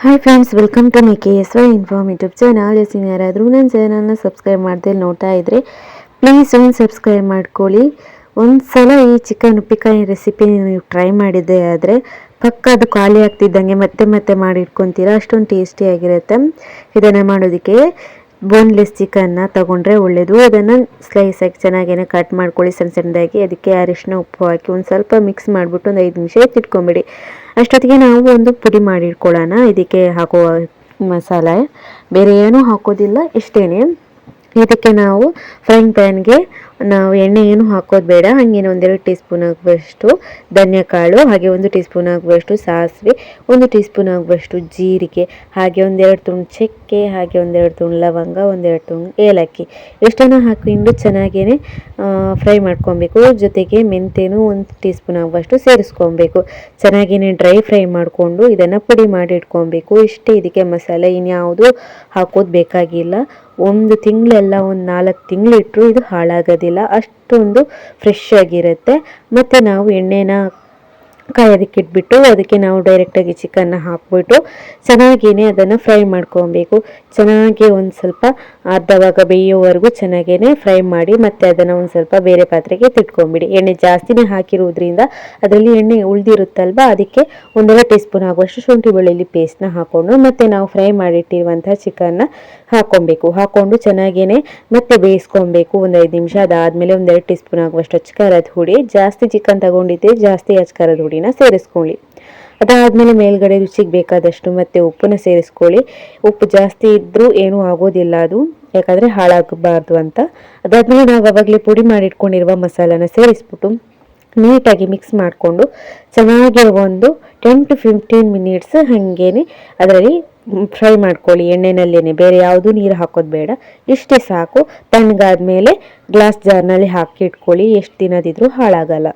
Hi friends, welcome to my KSY inform YouTube channel. ಯಾರಾದರೂ ನನ್ನ ಚಾನಲ್ನ ಸಬ್ಸ್ಕ್ರೈಬ್ ಮಾಡದೆ ನೋಡ್ತಾ ಇದ್ದರೆ ಪ್ಲೀಸ್ ಒಂದು ಸಬ್ಸ್ಕ್ರೈಬ್ ಮಾಡ್ಕೊಳ್ಳಿ. ಒಂದು ಸಲ ಈ ಚಿಕನ್ ಉಪ್ಪಿಕಾಯಿ ರೆಸಿಪಿ ನೀವು ಟ್ರೈ ಮಾಡಿದ್ದೆ ಆದರೆ ಪಕ್ಕ ಅದು ಖಾಲಿ ಆಗ್ತಿದ್ದಂಗೆ ಮತ್ತೆ ಮತ್ತೆ ಮಾಡಿಟ್ಕೊತೀರಾ, ಅಷ್ಟೊಂದು ಟೇಸ್ಟಿಯಾಗಿರುತ್ತೆ. ಇದನ್ನು ಮಾಡೋದಕ್ಕೆ ಬೋನ್ಲೆಸ್ ಚಿಕನ್ನ ತಗೊಂಡ್ರೆ ಒಳ್ಳೆಯದು. ಅದನ್ನು ಸ್ಲೈಸಾಗಿ ಚೆನ್ನಾಗೇನೆ ಕಟ್ ಮಾಡ್ಕೊಳ್ಳಿ ಸಣ್ಣ ಸಣ್ಣದಾಗಿ. ಅದಕ್ಕೆ ಅರಿಶಿನ ಉಪ್ಪು ಹಾಕಿ ಒಂದು ಸ್ವಲ್ಪ ಮಿಕ್ಸ್ ಮಾಡಿಬಿಟ್ಟು ಒಂದು 5 ನಿಮಿಷ ಎತ್ತಿಟ್ಕೊಂಬಿಡಿ. ಅಷ್ಟೊತ್ತಿಗೆ ನಾವು ಒಂದು ಪುಡಿ ಮಾಡಿಟ್ಕೊಳ್ಳೋಣ. ಇದಕ್ಕೆ ಹಾಕುವ ಮಸಾಲೆ ಬೇರೆ ಏನೂ ಹಾಕೋದಿಲ್ಲ, ಇಷ್ಟೇನೆ. ಇದಕ್ಕೆ ನಾವು ಫ್ರೈಂಗ್ ಪ್ಯಾನ್ಗೆ ನಾವು ಎಣ್ಣೆ ಏನು ಹಾಕೋದು ಬೇಡ. ಹಾಗೇನೆ 1-2 ಟೀ ಸ್ಪೂನ್ ಆಗುವಷ್ಟು ಧನ್ಯಕಾಳು, ಹಾಗೆ 1 ಟೀ ಸ್ಪೂನ್ ಆಗುವಷ್ಟು ಸಾಸಿವೆ, 1 ಟೀ ಸ್ಪೂನ್ ಆಗುವಷ್ಟು ಜೀರಿಗೆ, ಹಾಗೆ 1-2 ತುಂಡು ಚಕ್ಕೆ, ಹಾಗೆ 1-2 ತುಂಡು ಲವಂಗ, 1-2 ತುಂಡು ಏಲಕ್ಕಿ, ಇಷ್ಟನ್ನು ಹಾಕಿಕೊಂಡು ಚೆನ್ನಾಗೇ ಫ್ರೈ ಮಾಡ್ಕೊಬೇಕು. ಜೊತೆಗೆ ಮೆಂತ್ಯನೂ 1 ಟೀ ಸ್ಪೂನ್ ಆಗುವಷ್ಟು ಸೇರಿಸ್ಕೊಬೇಕು. ಚೆನ್ನಾಗೇ ಡ್ರೈ ಫ್ರೈ ಮಾಡಿಕೊಂಡು ಇದನ್ನು ಪುಡಿ ಮಾಡಿ ಇಟ್ಕೊಬೇಕು. ಇಷ್ಟೇ ಇದಕ್ಕೆ ಮಸಾಲೆ, ಇನ್ಯಾವುದು ಹಾಕೋದು ಬೇಕಾಗಿಲ್ಲ. 1 ತಿಂಗಳೆಲ್ಲ 4 ತಿಂಗಳು ಇಟ್ಟರು ಇದು ಹಾಳಾಗೋದಿಲ್ಲ, ಅಷ್ಟೊಂದು ಫ್ರೆಶ್ ಆಗಿರುತ್ತೆ. ಮತ್ತು ನಾವು ಎಣ್ಣೆನ ಕಾಯೋದಕ್ಕೆ ಇಟ್ಬಿಟ್ಟು ಅದಕ್ಕೆ ನಾವು ಡೈರೆಕ್ಟಾಗಿ ಚಿಕನ್ನ ಹಾಕ್ಬಿಟ್ಟು ಚೆನ್ನಾಗೇ ಅದನ್ನು ಫ್ರೈ ಮಾಡ್ಕೊಬೇಕು. ಚೆನ್ನಾಗಿ ಒಂದು ಸ್ವಲ್ಪ ಅರ್ಧವಾಗ ಬೇಯೋವರೆಗೂ ಚೆನ್ನಾಗೇ ಫ್ರೈ ಮಾಡಿ ಮತ್ತು ಅದನ್ನು ಒಂದು ಸ್ವಲ್ಪ ಬೇರೆ ಪಾತ್ರೆಗೆ ತಿಟ್ಕೊಂಬಿಡಿ. ಎಣ್ಣೆ ಜಾಸ್ತಿನೇ ಹಾಕಿರೋದ್ರಿಂದ ಅದರಲ್ಲಿ ಎಣ್ಣೆ ಉಳಿದಿರುತ್ತಲ್ವ, ಅದಕ್ಕೆ 1-2 ಟೀ ಸ್ಪೂನ್ ಆಗುವಷ್ಟು ಶುಂಠಿ ಬೆಳ್ಳುಳ್ಳಿ ಪೇಸ್ಟ್ನ ಹಾಕ್ಕೊಂಡು ಮತ್ತು ನಾವು ಫ್ರೈ ಮಾಡಿಟ್ಟಿರುವಂಥ ಚಿಕನ್ನ ಹಾಕ್ಕೊಂಡು ಚೆನ್ನಾಗೇ ಮತ್ತೆ ಬೇಯಿಸ್ಕೊಬೇಕು ಒಂದು 5 ನಿಮಿಷ. ಅದಾದಮೇಲೆ 1-2 ಟೀ ಸ್ಪೂನ್ ಆಗುವಷ್ಟು ಅಚ್ಕಾರದ ಹುಡಿ, ಜಾಸ್ತಿ ಚಿಕನ್ ತಗೊಂಡಿದ್ದೆ ಜಾಸ್ತಿ ಅಚ್ಕಾರದ ಹುಡಿನ ಸೇರಿಸ್ಕೊಳ್ಳಿ. ಅದಾದಮೇಲೆ ಮೇಲ್ಗಡೆ ರುಚಿಗೆ ಬೇಕಾದಷ್ಟು ಮತ್ತೆ ಉಪ್ಪನ್ನ ಸೇರಿಸ್ಕೊಳ್ಳಿ. ಉಪ್ಪು ಜಾಸ್ತಿ ಇದ್ದರೂ ಏನೂ ಆಗೋದಿಲ್ಲ, ಅದು ಯಾಕಂದರೆ ಹಾಳಾಗಬಾರ್ದು ಅಂತ. ಅದಾದಮೇಲೆ ನಾವು ಆವಾಗಲೇ ಪುಡಿ ಮಾಡಿಟ್ಕೊಂಡಿರುವ ಮಸಾಲಾನ ಸೇರಿಸ್ಬಿಟ್ಟು ನೀಟಾಗಿ ಮಿಕ್ಸ್ ಮಾಡಿಕೊಂಡು ಚೆನ್ನಾಗಿ ಒಂದು 10 to 15 ಮಿನಿಟ್ಸ್ ಹಾಗೇನೆ ಅದರಲ್ಲಿ ಫ್ರೈ ಮಾಡ್ಕೊಳ್ಳಿ ಎಣ್ಣೆನಲ್ಲೇ. ಬೇರೆ ಯಾವುದೂ ನೀರು ಹಾಕೋದು ಬೇಡ, ಇಷ್ಟೇ ಸಾಕು. ತಣ್ಣಗಾದ್ಮೇಲೆ ಗ್ಲಾಸ್ ಜಾರ್ನಲ್ಲಿ ಹಾಕಿ ಇಟ್ಕೊಳ್ಳಿ, ಎಷ್ಟು ದಿನದಿದ್ರೂ ಹಾಳಾಗಲ್ಲ.